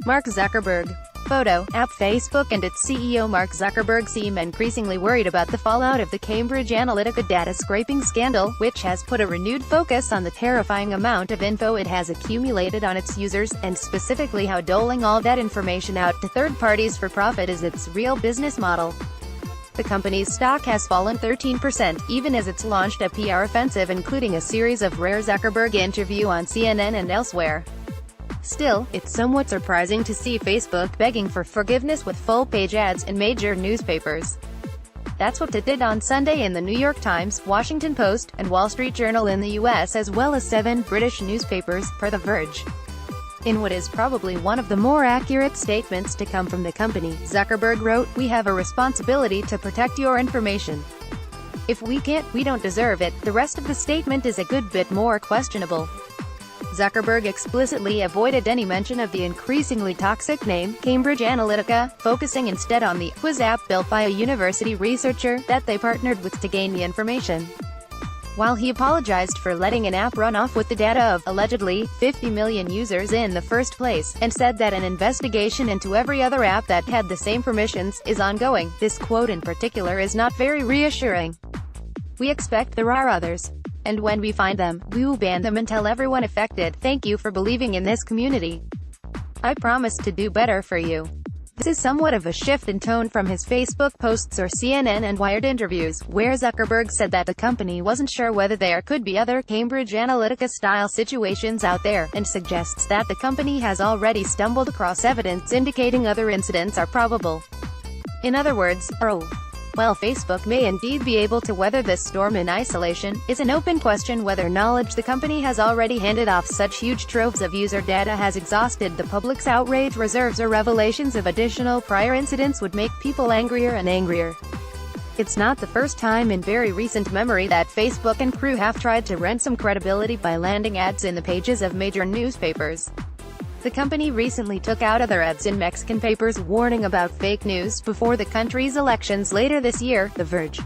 Mark Zuckerberg. Photo, app. Facebook and its CEO Mark Zuckerberg seem increasingly worried about the fallout of the Cambridge Analytica data scraping scandal, which has put a renewed focus on the terrifying amount of info it has accumulated on its users, and specifically how doling all that information out to third parties for profit is its real business model. The company's stock has fallen 13%, even as it's launched a PR offensive including a series of rare Zuckerberg interviews on CNN and elsewhere. Still, it's somewhat surprising to see Facebook begging for forgiveness with full-page ads in major newspapers. That's what it did on Sunday in the New York Times, Washington Post, and Wall Street Journal in the US, as well as 7 British newspapers, per The Verge. In what is probably one of the more accurate statements to come from the company, Zuckerberg wrote, "We have a responsibility to protect your information. If we can't, we don't deserve it." The rest of the statement is a good bit more questionable. Zuckerberg explicitly avoided any mention of the increasingly toxic name, Cambridge Analytica, focusing instead on the quiz app built by a university researcher that they partnered with to gain the information. While he apologized for letting an app run off with the data of, allegedly, 50 million users in the first place, and said that an investigation into every other app that had the same permissions is ongoing, this quote in particular is not very reassuring. "We expect there are others. And when we find them, we will ban them and tell everyone affected, thank you for believing in this community. I promise to do better for you." This is somewhat of a shift in tone from his Facebook posts or CNN and Wired interviews, where Zuckerberg said that the company wasn't sure whether there could be other Cambridge Analytica-style situations out there, and suggests that the company has already stumbled across evidence indicating other incidents are probable. In other words, while Facebook may indeed be able to weather this storm in isolation, it's an open question whether knowledge the company has already handed off such huge troves of user data has exhausted the public's outrage reserves, or revelations of additional prior incidents would make people angrier and angrier. It's not the first time in very recent memory that Facebook and crew have tried to rent some credibility by landing ads in the pages of major newspapers. The company recently took out other ads in Mexican papers warning about fake news before the country's elections later this year, The Verge.